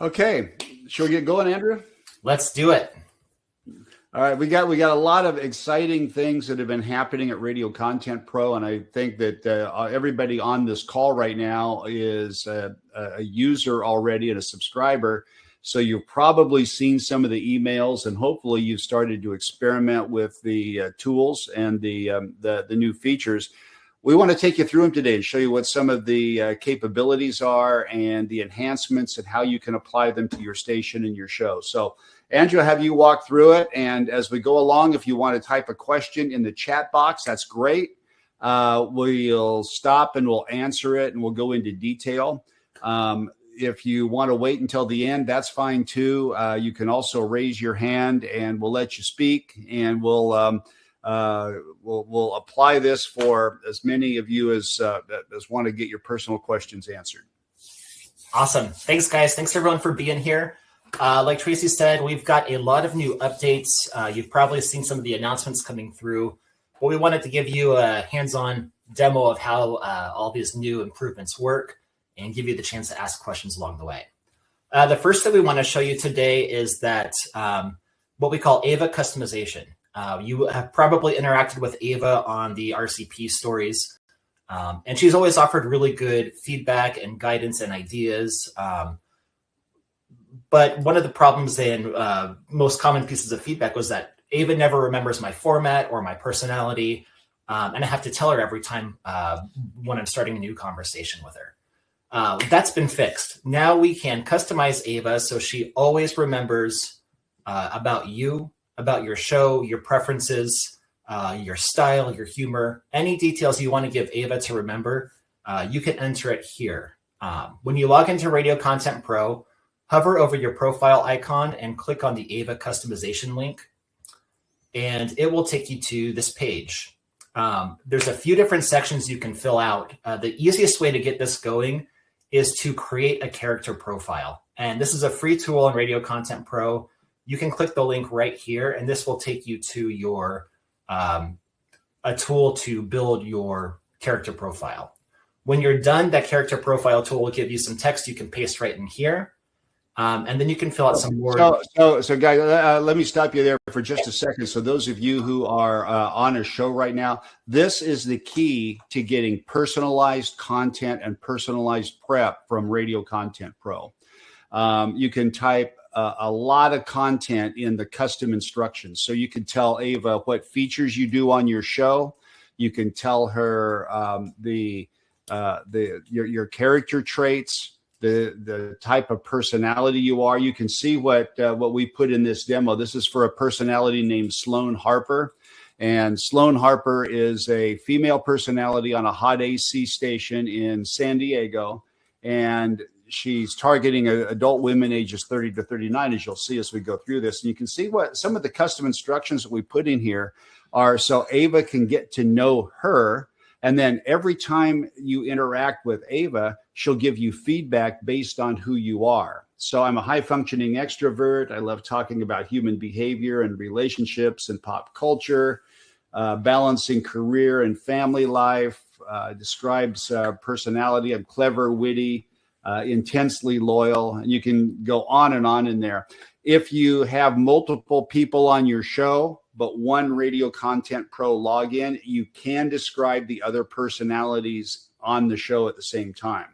Okay, shall we get going, Andrew? Let's do it. All right, we got a lot of exciting things that have been happening at Radio Content Pro, and I think that everybody on this call right now is a user already and a subscriber. So you've probably seen some of the emails, and hopefully you've started to experiment with the tools and the new features. We want to take you through them today and show you what some of the capabilities are and the enhancements and how you can apply them to your station and your show. So Andrew, have you walk through it? And as we go along, if you want to type a question in the chat box, that's great. We'll stop and we'll answer it and we'll go into detail. If you want to wait until the end, that's fine too. You can also raise your hand and we'll let you speak, and we'll apply this for as many of you as want to get your personal questions answered. Awesome. Thanks, guys. Thanks, everyone, for being here. Like Tracy said, we've got a lot of new updates. You've probably seen some of the announcements coming through, but we wanted to give you a hands-on demo of how all these new improvements work and give you the chance to ask questions along the way. The first thing we want to show you today is that what we call Ava customization. You have probably interacted with Ava on the RCP stories, and she's always offered really good feedback and guidance and ideas. But one of the problems in most common pieces of feedback was that Ava never remembers my format or my personality, and I have to tell her every time when I'm starting a new conversation with her. That's been fixed. Now we can customize Ava so she always remembers about you, about your show, your preferences, your style, your humor, any details you want to give Ava to remember, you can enter it here. When you log into Radio Content Pro, hover over your profile icon and click on the Ava customization link, and it will take you to this page. There's a few different sections you can fill out. The easiest way to get this going is to create a character profile. And this is a free tool in Radio Content Pro. You can click the link right here, and this will take you to your a tool to build your character profile. When you're done, that character profile tool will give you some text you can paste right in here. And then you can fill out some more. So guys, let me stop you there for just a second. So those of you who are on a show right now, this is the key to getting personalized content and personalized prep from Radio Content Pro. You can type a lot of content in the custom instructions. So you can tell Ava what features you do on your show. You can tell her your character traits, the type of personality you are. You can see what we put in this demo. This is for a personality named Sloan Harper. And Sloan Harper is a female personality on a hot AC station in San Diego. And she's targeting adult women ages 30 to 39, as you'll see as we go through this. And you can see what some of the custom instructions that we put in here are so Ava can get to know her. And then every time you interact with Ava, she'll give you feedback based on who you are. So I'm a high-functioning extrovert. I love talking about human behavior and relationships and pop culture, balancing career and family life, describes personality. I'm clever, witty, intensely loyal, and you can go on and on in there. If you have multiple people on your show, but one Radio Content Pro login, you can describe the other personalities on the show at the same time.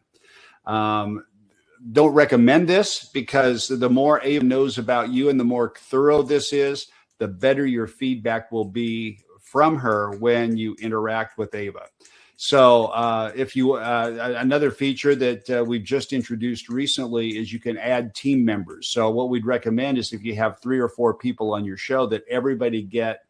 Don't recommend this because the more Ava knows about you and the more thorough this is, the better your feedback will be from her when you interact with Ava. So if you another feature that we've just introduced recently is you can add team members. So what we'd recommend is if you have 3 or 4 people on your show, that everybody get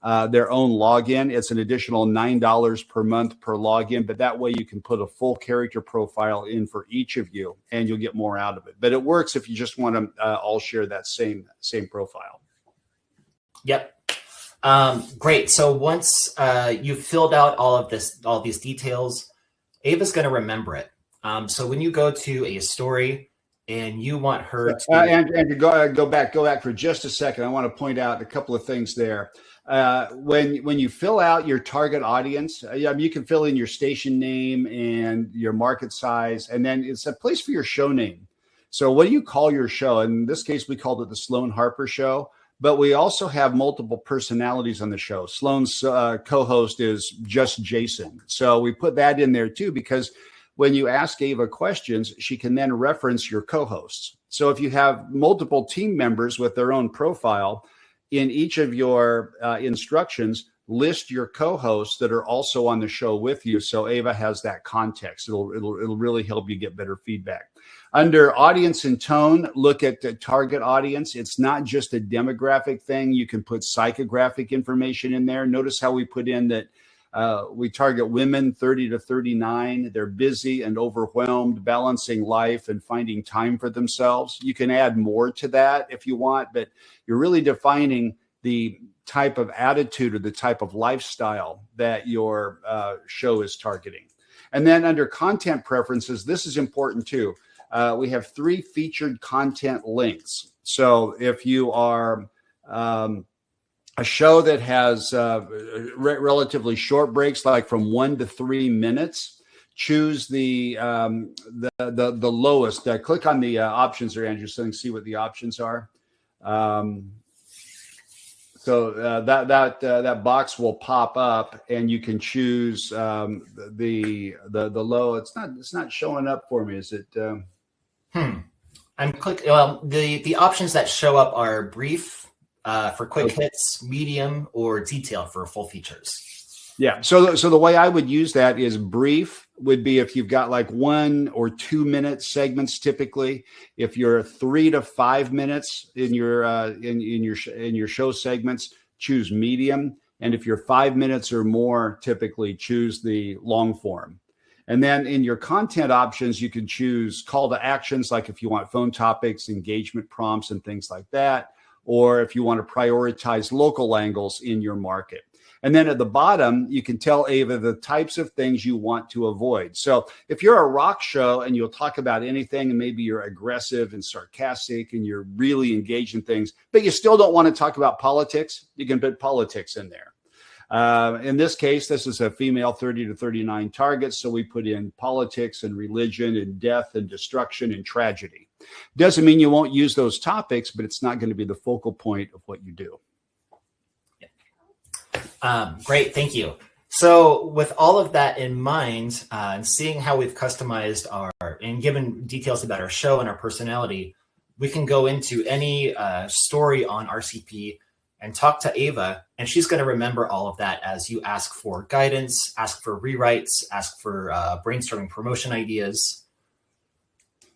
their own login. It's an additional $9 per month per login, but that way you can put a full character profile in for each of you and you'll get more out of it. But it works if you just want to all share that same profile. Yep. Great. So once you've filled out all these details, Ava's going to remember it. So when you go to a story and you want her to and go back for just a second, I want to point out a couple of things there. When you fill out your target audience, you can fill in your station name and your market size, and then it's a place for your show name. So what do you call your show? In this case, we called it the Sloan Harper Show, but we also have multiple personalities on the show. Sloan's co-host is just Jason. So we put that in there too, because when you ask Ava questions, she can then reference your co-hosts. So if you have multiple team members with their own profile, in each of your instructions, list your co-hosts that are also on the show with you. So Ava has that context. It'll really help you get better feedback. Under audience and tone, look at the target audience. It's not just a demographic thing. You can put psychographic information in there. Notice how we put in that we target women 30 to 39. They're busy and overwhelmed, balancing life and finding time for themselves. You can add more to that if you want, but you're really defining the type of attitude or the type of lifestyle that your show is targeting. And then under content preferences, this is important too. We have 3 featured content links. So if you are a show that has relatively short breaks, like from 1 to 3 minutes, choose the lowest. Click on the options there, Andrew, so you can see what the options are. So that box will pop up, and you can choose the low. It's not showing up for me. Is it? I'm clicking. Well, the options that show up are brief for quick hits, medium, or detailed for full features. Yeah. So the way I would use that is brief would be if you've got like 1 or 2 minute segments. Typically, if you're 3 to 5 minutes in your show segments, choose medium. And if you're 5 minutes or more, typically choose the long form. And then in your content options, you can choose call to actions, like if you want phone topics, engagement prompts, and things like that, or if you want to prioritize local angles in your market. And then at the bottom, you can tell Ava the types of things you want to avoid. So if you're a rock show and you'll talk about anything, and maybe you're aggressive and sarcastic and you're really engaged in things, but you still don't want to talk about politics, you can put politics in there. In this case, this is a female 30 to 39 target. So we put in politics and religion and death and destruction and tragedy. Doesn't mean you won't use those topics, but it's not going to be the focal point of what you do. Great, thank you. So with all of that in mind, and seeing how we've customized and given details about our show and our personality, we can go into any story on RCP and talk to Ava, and she's going to remember all of that as you ask for guidance, ask for rewrites, ask for brainstorming promotion ideas.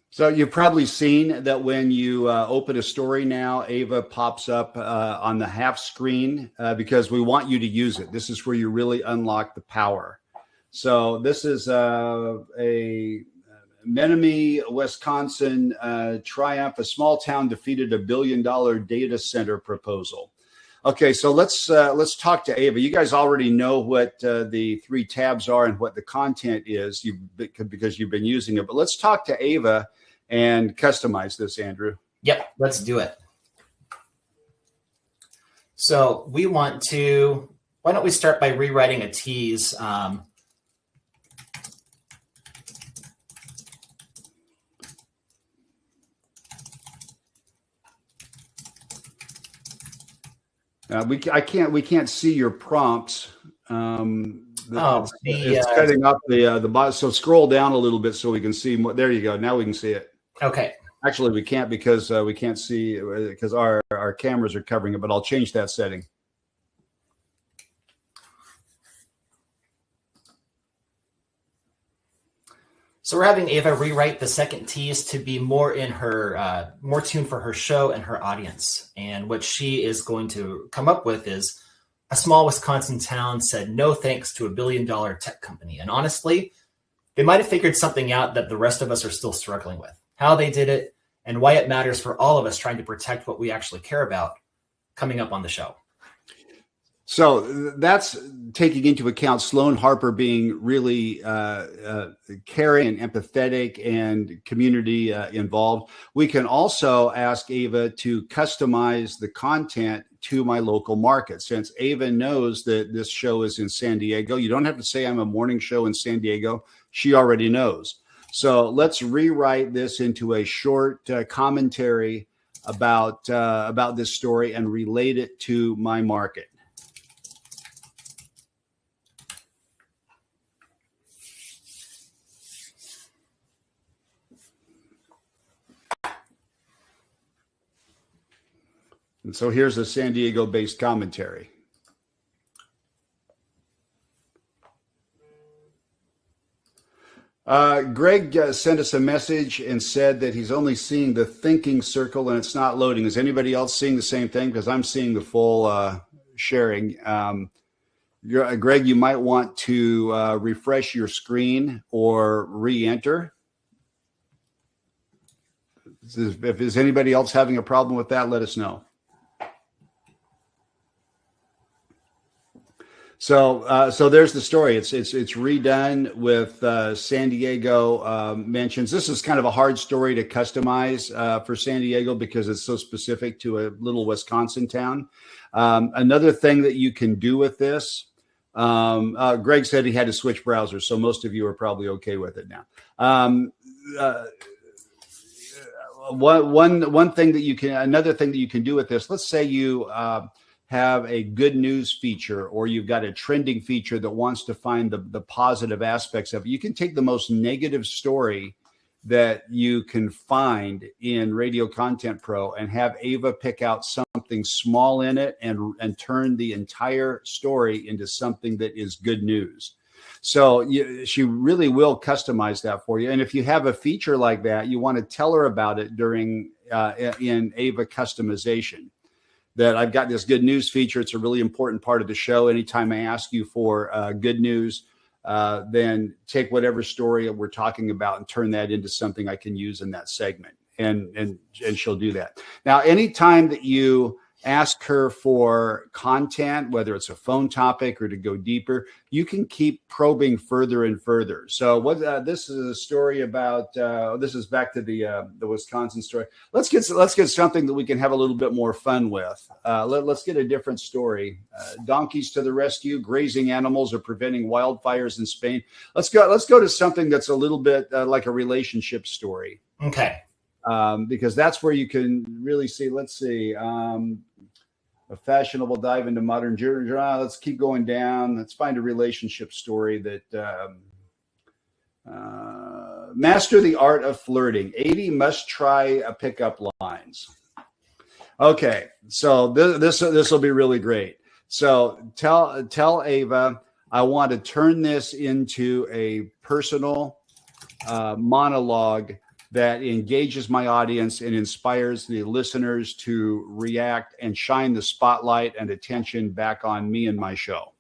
So you've probably seen that when you open a story now, Ava pops up on the half screen because we want you to use it. This is where you really unlock the power. So this is a Menominee, Wisconsin triumph. A small town defeated $1 billion data center proposal. Okay, so let's talk to Ava. You guys already know what the 3 tabs are and what the content is because you've been using it. But let's talk to Ava and customize this, Andrew. Yep, let's do it. So we want to, why don't we start by rewriting a tease? We can't see your prompts. It's cutting up the bottom. So scroll down a little bit so we can see more. There you go. Now we can see it. Okay. Actually, we can't because we can't see because our cameras are covering it. But I'll change that setting. So we're having Ava rewrite the second tease to be more in her, more tuned for her show and her audience. And what she is going to come up with is a small Wisconsin town said no thanks to $1 billion tech company. And honestly, they might have figured something out that the rest of us are still struggling with. How they did it and why it matters for all of us trying to protect what we actually care about coming up on the show. So that's taking into account Sloan Harper being really caring and empathetic and community involved. We can also ask Ava to customize the content to my local market. Since Ava knows that this show is in San Diego, you don't have to say I'm a morning show in San Diego. She already knows. So let's rewrite this into a short commentary about this story and relate it to my market. And so here's a San Diego-based commentary. Greg sent us a message and said that he's only seeing the thinking circle and it's not loading. Is anybody else seeing the same thing? Because I'm seeing the full sharing. Greg, you might want to refresh your screen or re-enter. If is anybody else having a problem with that, let us know. So there's the story. It's redone with San Diego mentions. This is kind of a hard story to customize for San Diego because it's so specific to a little Wisconsin town. Another thing that you can do with this, Greg said he had to switch browsers, so most of you are probably okay with it now. Another thing that you can do with this. Let's say you have a good news feature, or you've got a trending feature that wants to find the positive aspects of it. You can take the most negative story that you can find in Radio Content Pro and have Ava pick out something small in it and turn the entire story into something that is good news. So she really will customize that for you. And if you have a feature like that, you want to tell her about it during in Ava customization. That I've got this good news feature. It's a really important part of the show. Anytime I ask you for good news, then take whatever story we're talking about and turn that into something I can use in that segment. And she'll do that. Now, anytime that you ask her for content, whether it's a phone topic or to go deeper, you can keep probing further and further. So what this is a story about. This is back to the Wisconsin story. Let's get something that we can have a little bit more fun with. Let's get a different story. Donkeys to the rescue! Grazing animals are preventing wildfires in Spain. Let's go to something that's a little bit like a relationship story. Okay. Because that's where you can really see. Let's see. A fashionable dive into modern genre. Let's keep going down. Let's find a relationship story that master the art of flirting. 80 must try pickup lines. Okay, so this will be really great. So tell Ava, I want to turn this into a personal monologue that engages my audience and inspires the listeners to react and shine the spotlight and attention back on me and my show.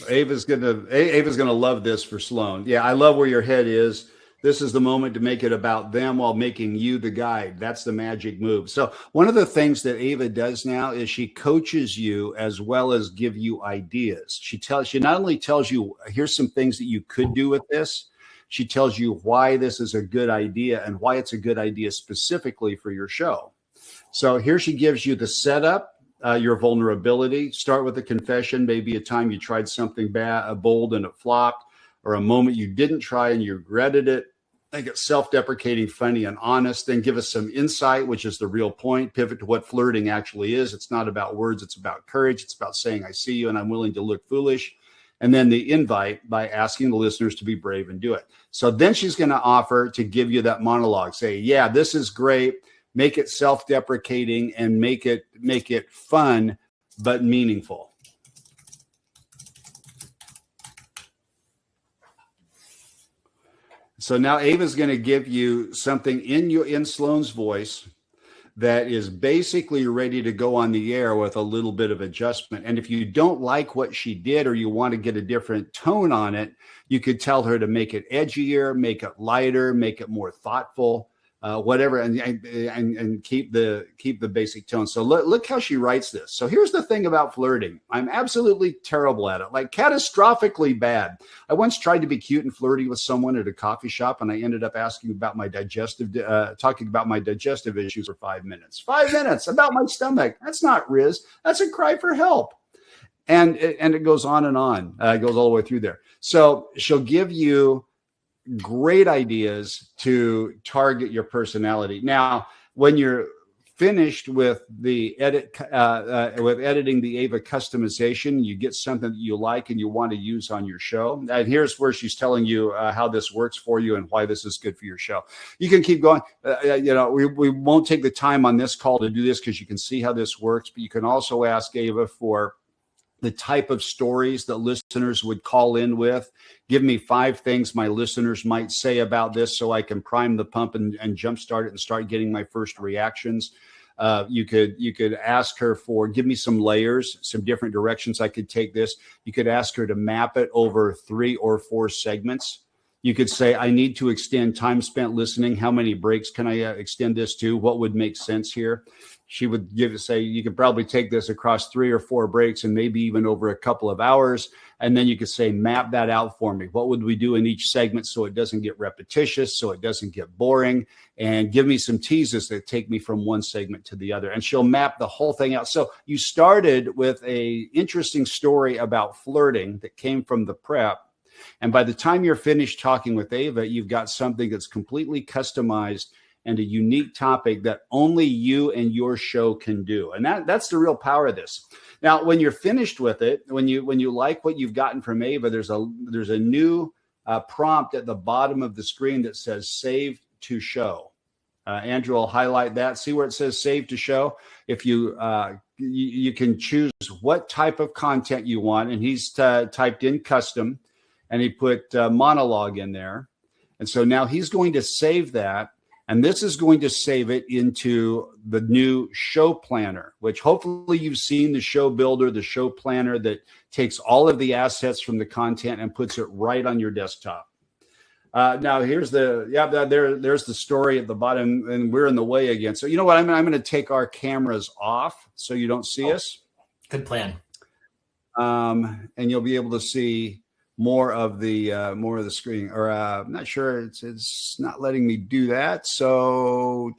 Ava's gonna love this for Sloan. Yeah, I love where your head is. This is the moment to make it about them while making you the guide. That's the magic move. So one of the things that Ava does now is she coaches you as well as give you ideas. She not only tells you, here's some things that you could do with this. She tells you why this is a good idea and why it's a good idea specifically for your show. So here she gives you the setup, your vulnerability. Start with a confession, maybe a time you tried something bold and it flopped, or a moment you didn't try and you regretted it. Make it self-deprecating, funny, and honest. Then give us some insight, which is the real point. Pivot to what flirting actually is. It's not about words. It's about courage. It's about saying, I see you and I'm willing to look foolish. And then the invite by asking the listeners to be brave and do it. So then she's going to offer to give you that monologue. Say, yeah, this is great. Make it self-deprecating and make it fun, but meaningful. So now Ava's going to give you something in Sloan's voice that is basically ready to go on the air with a little bit of adjustment. And if you don't like what she did or you want to get a different tone on it, you could tell her to make it edgier, make it lighter, make it more thoughtful. whatever, and keep the basic tone. So look how she writes this. So here's the thing about flirting. I'm absolutely terrible at it, like catastrophically bad. I once tried to be cute and flirty with someone at a coffee shop, and I ended up talking about my digestive issues for 5 minutes. 5 minutes about my stomach. That's not Riz. That's a cry for help. And it goes on and on. It goes all the way through there. So she'll give you great ideas to target your personality. Now, when you're finished with the editing the Ava customization, you get something that you like and you want to use on your show. And here's where she's telling you how this works for you and why this is good for your show. You can keep going. We won't take the time on this call to do this because you can see how this works, but you can also ask Ava for the type of stories that listeners would call in with. Give me 5 things my listeners might say about this so I can prime the pump and jumpstart it and start getting my first reactions. You could ask her for, give me some layers, some different directions I could take this. You could ask her to map it over 3 or 4 segments. You could say, I need to extend time spent listening. How many breaks can I extend this to? What would make sense here? She would say, you could probably take this across 3 or 4 breaks and maybe even over a couple of hours. And then you could say, map that out for me. What would we do in each segment so it doesn't get repetitious, so it doesn't get boring? And give me some teases that take me from one segment to the other. And she'll map the whole thing out. So you started with a interesting story about flirting that came from the prep. And by the time you're finished talking with Ava, you've got something that's completely customized and a unique topic that only you and your show can do. And that's the real power of this. Now, when you're finished with it, when you like what you've gotten from Ava, there's a new prompt at the bottom of the screen that says save to show. Andrew will highlight that. See where it says save to show? If you can choose what type of content you want. And he's typed in custom and he put monologue in there. And so now he's going to save that. And this is going to save it into the new show planner, which hopefully you've seen the show builder, the show planner that takes all of the assets from the content and puts it right on your desktop. Now here's there's the story at the bottom, and we're in the way again. So you know what? I'm going to take our cameras off so you don't see us. Good plan. And you'll be able to see more of the screen, or I'm not sure. It's not letting me do that. So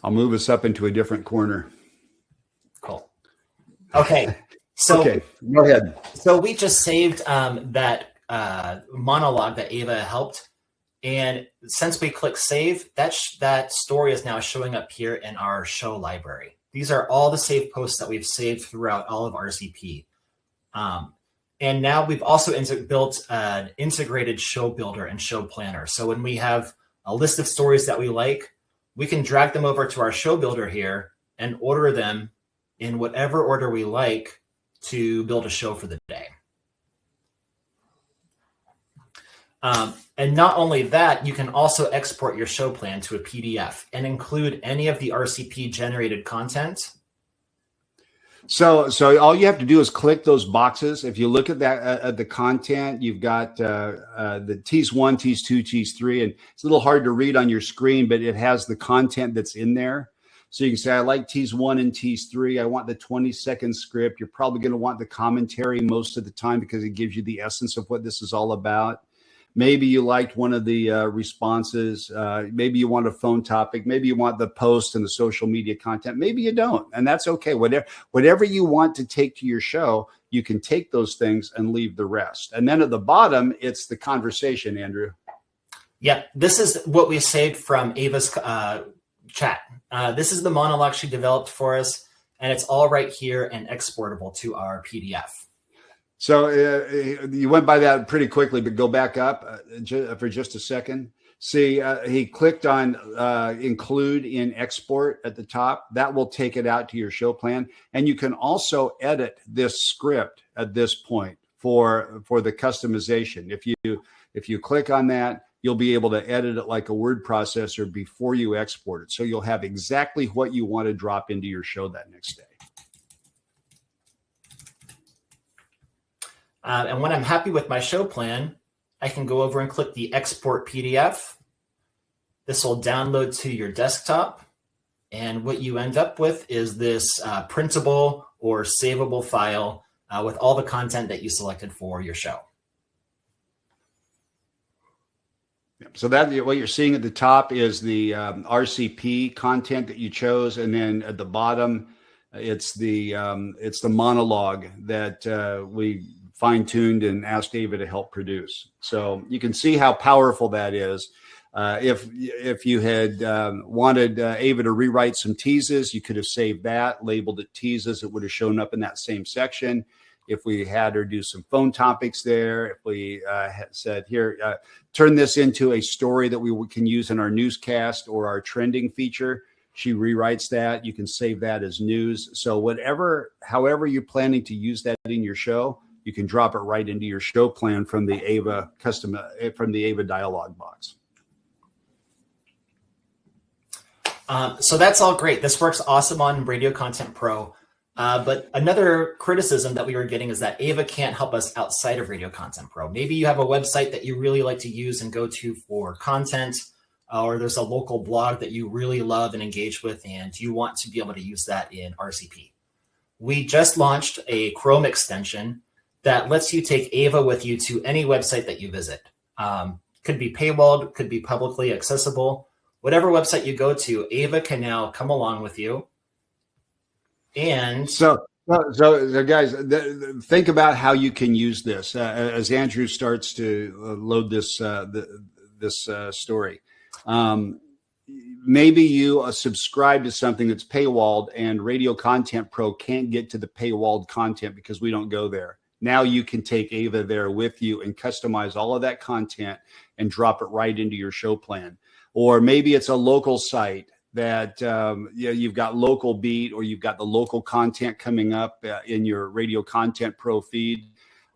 I'll move us up into a different corner. Cool. Okay. So okay, go ahead. So we just saved that monologue that Ava helped. And since we click save, that story is now showing up here in our show library. These are all the saved posts that we've saved throughout all of RCP. And now we've also built an integrated show builder and show planner. So when we have a list of stories that we like, we can drag them over to our show builder here and order them in whatever order we like to build a show for the day. And not only that, you can also export your show plan to a PDF and include any of the RCP generated content. So all you have to do is click those boxes. If you look at that, at the content, you've got the tease 1, tease 2, tease 3, and it's a little hard to read on your screen, but it has the content that's in there. So you can say, I like tease 1 and tease 3. I want the 20-second script. You're probably going to want the commentary most of the time because it gives you the essence of what this is all about. Maybe you liked one of the responses. Maybe you want a phone topic. Maybe you want the post and the social media content. Maybe you don't, and that's okay. Whatever you want to take to your show, you can take those things and leave the rest. And then at the bottom, it's the conversation, Andrew. Yeah, this is what we saved from Ava's chat. This is the monologue she developed for us, and it's all right here and exportable to our PDF. So you went by that pretty quickly, but go back up for just a second. See, he clicked on include in export at the top. That will take it out to your show plan. And you can also edit this script at this point for the customization. If you click on that, you'll be able to edit it like a word processor before you export it. So you'll have exactly what you want to drop into your show that next day. And when I'm happy with my show plan, I can go over and click the export PDF. This will download to your desktop. And what you end up with is this printable or savable file with all the content that you selected for your show. So that what you're seeing at the top is the RCP content that you chose, and then at the bottom, it's the monologue that we fine-tuned and asked Ava to help produce. So you can see how powerful that is. If you had wanted Ava to rewrite some teases, you could have saved that, labeled it teases. It would have shown up in that same section. If we had her do some phone topics there, if we had said, here, turn this into a story that we can use in our newscast or our trending feature, she rewrites that. You can save that as news. So however you're planning to use that in your show, you can drop it right into your show plan from the Ava dialog box. So that's all great. This works awesome on Radio Content Pro. But another criticism that we were getting is that Ava can't help us outside of Radio Content Pro. Maybe you have a website that you really like to use and go to for content, or there's a local blog that you really love and engage with, and you want to be able to use that in RCP. We just launched a Chrome extension that lets you take Ava with you to any website that you visit. Could be paywalled, could be publicly accessible. Whatever website you go to, Ava can now come along with you. And so guys, think about how you can use this as Andrew starts to load this story. Maybe you subscribe to something that's paywalled, and Radio Content Pro can't get to the paywalled content because we don't go there. Now you can take Ava there with you and customize all of that content and drop it right into your show plan. Or maybe it's a local site that you've got local beat, or you've got the local content coming up in your Radio Content Pro feed.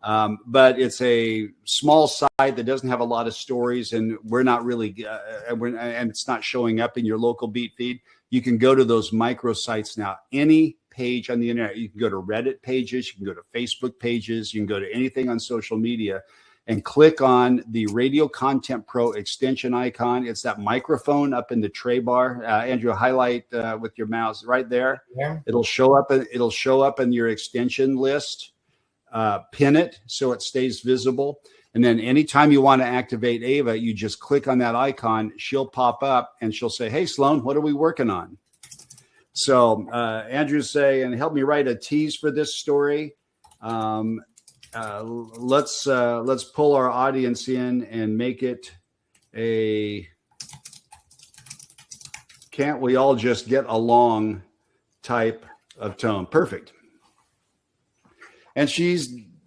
But it's a small site that doesn't have a lot of stories, and we're not really, and it's not showing up in your local beat feed. You can go to those micro sites now. Any page on the internet, you can go to Reddit pages, you can go to Facebook pages, you can go to anything on social media, and click on the Radio Content Pro extension icon. It's that microphone up in the tray bar. Andrew, highlight with your mouse right there. Yeah. It'll show up in your extension list. Pin it so it stays visible. And then anytime you want to activate Ava, you just click on that icon. She'll pop up and she'll say, "Hey, Sloan, what are we working on?" So Andrew's saying, help me write a tease for this story. Let's pull our audience in and make it a "can't we all just get along" type of tone. Perfect. And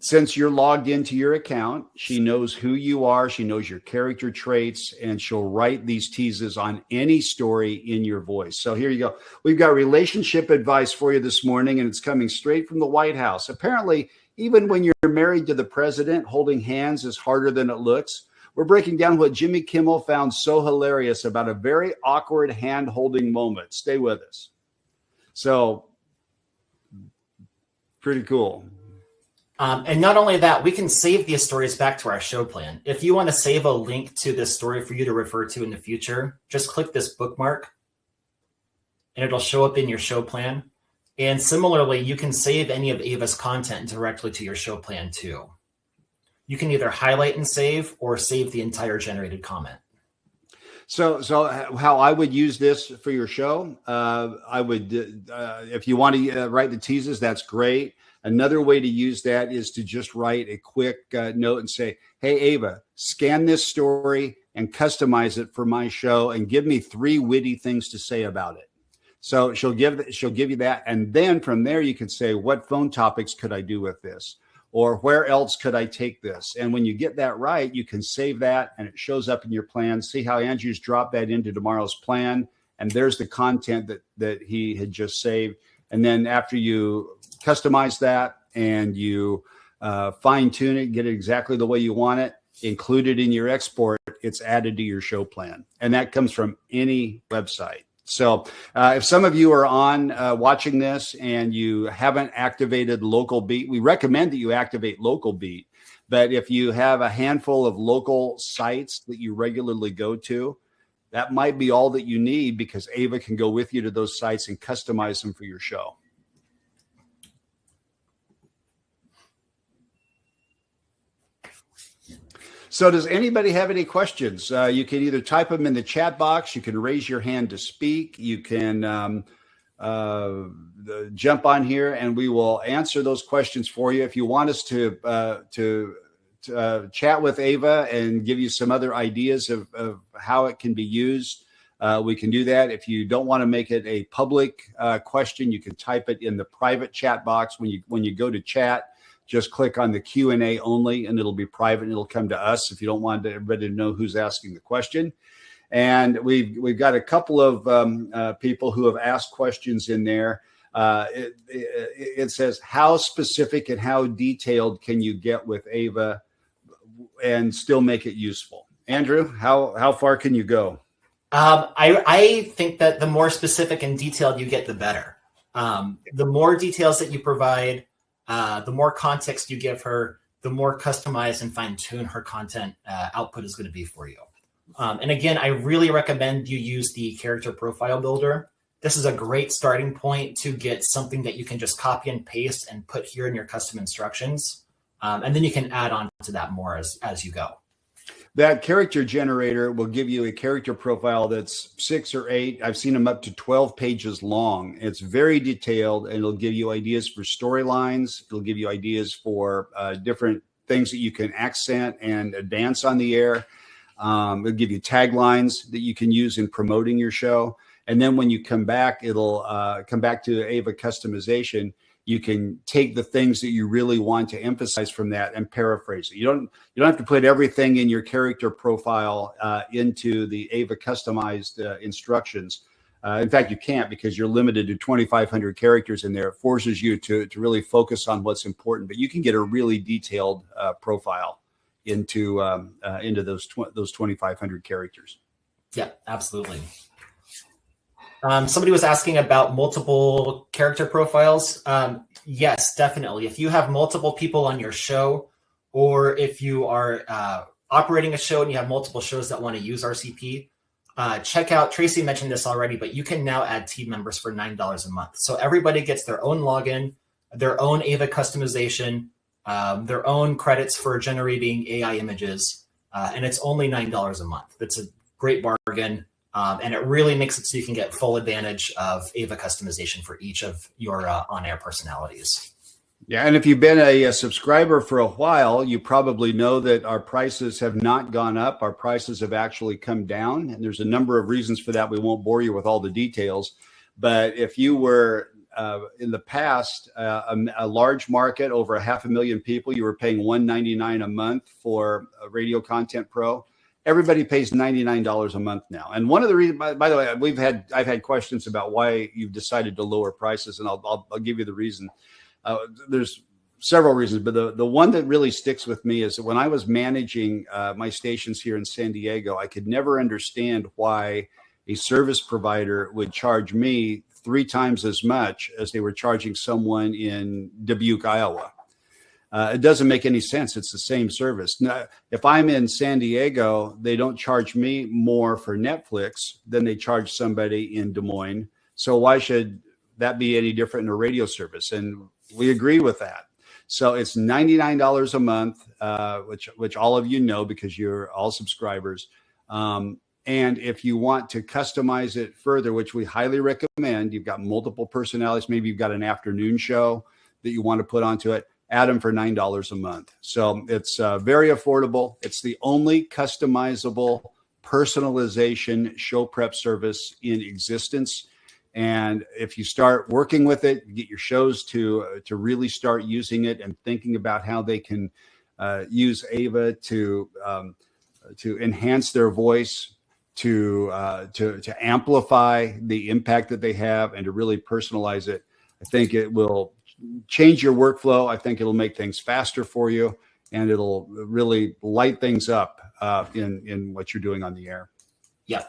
since you're logged into your account, she knows who you are, she knows your character traits, and she'll write these teases on any story in your voice. So here you go. We've got relationship advice for you this morning, and it's coming straight from the White House. Apparently, even when you're married to the president, holding hands is harder than it looks. We're breaking down what Jimmy Kimmel found so hilarious about a very awkward hand-holding moment. Stay with us. So, pretty cool. And not only that, we can save these stories back to our show plan. If you want to save a link to this story for you to refer to in the future, just click this bookmark, and it'll show up in your show plan. And similarly, you can save any of Ava's content directly to your show plan too. You can either highlight and save, or save the entire generated comment. So how I would use this for your show, I would, if you want to write the teases, that's great. Another way to use that is to just write a quick note and say, "Hey, Ava, scan this story and customize it for my show and give me 3 witty things to say about it." So she'll give you that. And then from there, you can say, "What phone topics could I do with this?" Or "Where else could I take this?" And when you get that right, you can save that and it shows up in your plan. See how Andrew's dropped that into tomorrow's plan. And there's the content that he had just saved. And then after you customize that and you fine tune it, get it exactly the way you want it, include it in your export, it's added to your show plan. And that comes from any website. So if some of you are on watching this and you haven't activated local beat, we recommend that you activate local beat. But if you have a handful of local sites that you regularly go to, that might be all that you need, because Ava can go with you to those sites and customize them for your show. So does anybody have any questions? You can either type them in the chat box. You can raise your hand to speak. You can jump on here and we will answer those questions for you. If you want us to chat with Ava and give you some other ideas of how it can be used, we can do that. If you don't want to make it a public question, you can type it in the private chat box. When you go to chat, just click on the Q&A only, and it'll be private, and it'll come to us if you don't want everybody to know who's asking the question. And we've got a couple of people who have asked questions in there. It says, how specific and how detailed can you get with Ava and still make it useful? Andrew, how far can you go? I think that the more specific and detailed you get, the better. The more details that you provide, the more context you give her, the more customized and fine-tuned her content output is going to be for you. And again, I really recommend you use the character profile builder. This is a great starting point to get something that you can just copy and paste and put here in your custom instructions. And then you can add on to that more as you go. That character generator will give you a character profile that's 6 or 8. I've seen them up to 12 pages long. It's very detailed, and it'll give you ideas for storylines. It'll give you ideas for different things that you can accent and advance on the air. It'll give you taglines that you can use in promoting your show. And then when you come back, it'll come back to Ava customization. You can take the things that you really want to emphasize from that and paraphrase it. You don't have to put everything in your character profile into the Ava customized instructions. In fact, you can't, because you're limited to 2,500 characters in there. It forces you to really focus on what's important. But you can get a really detailed profile into those 2,500 characters. Yeah, absolutely. Somebody was asking about multiple character profiles. Yes, definitely. If you have multiple people on your show, or if you are operating a show and you have multiple shows that want to use RCP, check out, Tracy mentioned this already, but you can now add team members for $9 a month. So everybody gets their own login, their own Ava customization, their own credits for generating AI images, and it's only $9 a month. That's a great bargain. And it really makes it so you can get full advantage of Ava customization for each of your on-air personalities. Yeah, and if you've been a subscriber for a while, you probably know that our prices have not gone up. Our prices have actually come down, and there's a number of reasons for that. We won't bore you with all the details. But if you were in the past a large market, over 500,000 people, you were paying $199 a month for a Radio Content Pro. Everybody pays $99 a month now. And one of the reasons, by the way, I've had questions about why you've decided to lower prices, and I'll give you the reason. There's several reasons, but the one that really sticks with me is that when I was managing my stations here in San Diego, I could never understand why a service provider would charge me 3 times as much as they were charging someone in Dubuque, Iowa. It doesn't make any sense. It's the same service. Now, if I'm in San Diego, they don't charge me more for Netflix than they charge somebody in Des Moines. So why should that be any different in a radio service? And we agree with that. So it's $99 a month, which all of you know because you're all subscribers. And if you want to customize it further, which we highly recommend, you've got multiple personalities. Maybe you've got an afternoon show that you want to put onto it. Add them for $9 a month. So it's very affordable. It's the only customizable personalization show prep service in existence. And if you start working with it, you get your shows to really start using it and thinking about how they can use Ava to enhance their voice, to amplify the impact that they have, and to really personalize it. I think it will change your workflow. I think it'll make things faster for you, and it'll really light things up in what you're doing on the air. Yeah.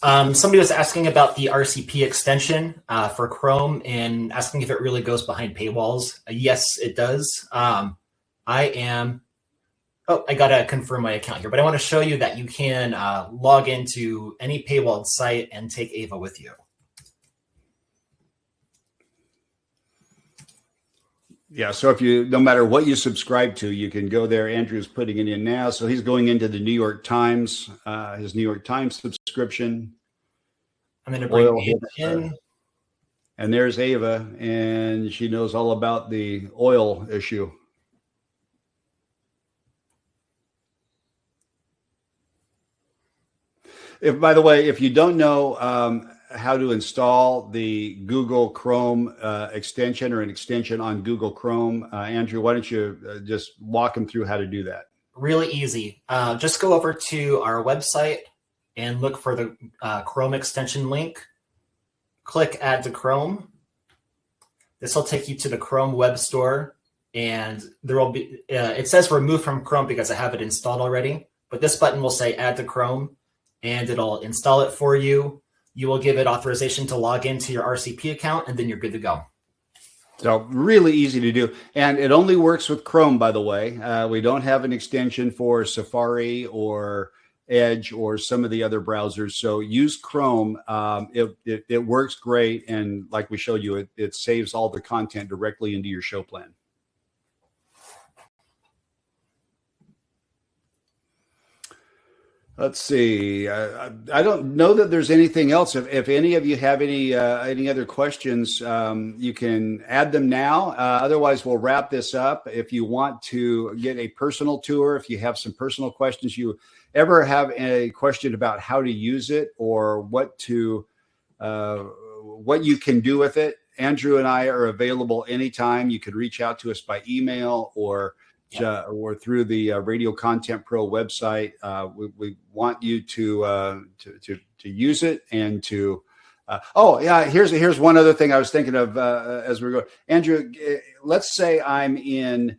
Somebody was asking about the RCP extension for Chrome and asking if it really goes behind paywalls. Yes, it does. I am Oh, I got to confirm my account here, but I want to show you that you can log into any paywalled site and take Ava with you. Yeah, so if you, no matter what you subscribe to, you can go there. Andrew's putting it in now. So he's going into the New York Times, his New York Times subscription. I'm going to bring Ava in. And there's Ava, and she knows all about the oil issue. If, by the way, if you don't know how to install the Google Chrome extension or an extension on Google Chrome, Andrew, why don't you just walk them through how to do that? Really easy. Just go over to our website and look for the Chrome extension link. Click Add to Chrome. This will take you to the Chrome Web Store, and there will be, it says remove from Chrome because I have it installed already, but this button will say Add to Chrome, and it'll install it for you. You will give it authorization to log into your RCP account, and then you're good to go. So really easy to do. And it only works with Chrome, by the way. We don't have an extension for Safari or Edge or some of the other browsers. So use Chrome. It works great. And like we showed you, it saves all the content directly into your show plan. Let's see. I don't know that there's anything else. If any of you have any other questions, you can add them now. Otherwise, we'll wrap this up. If you want to get a personal tour, if you have some personal questions, you ever have a question about how to use it or what you can do with it, Andrew and I are available anytime. You could reach out to us by email or through the Radio Content Pro website. We want you to use it and to. Here's one other thing I was thinking of as we go. Andrew, let's say I'm in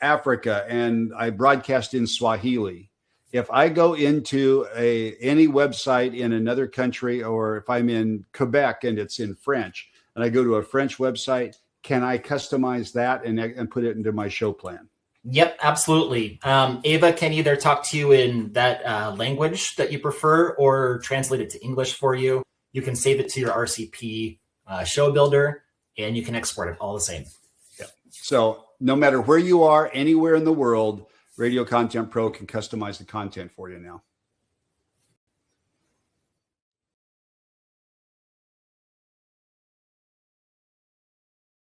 Africa and I broadcast in Swahili. If I go into any website in another country, or if I'm in Quebec and it's in French, and I go to a French website, can I customize that and put it into my show plan? Yep, absolutely. Ava can either talk to you in that language that you prefer or translate it to English for you. You can save it to your RCP show builder, and you can export it all the same. Yeah. So no matter where you are, anywhere in the world, Radio Content Pro can customize the content for you now.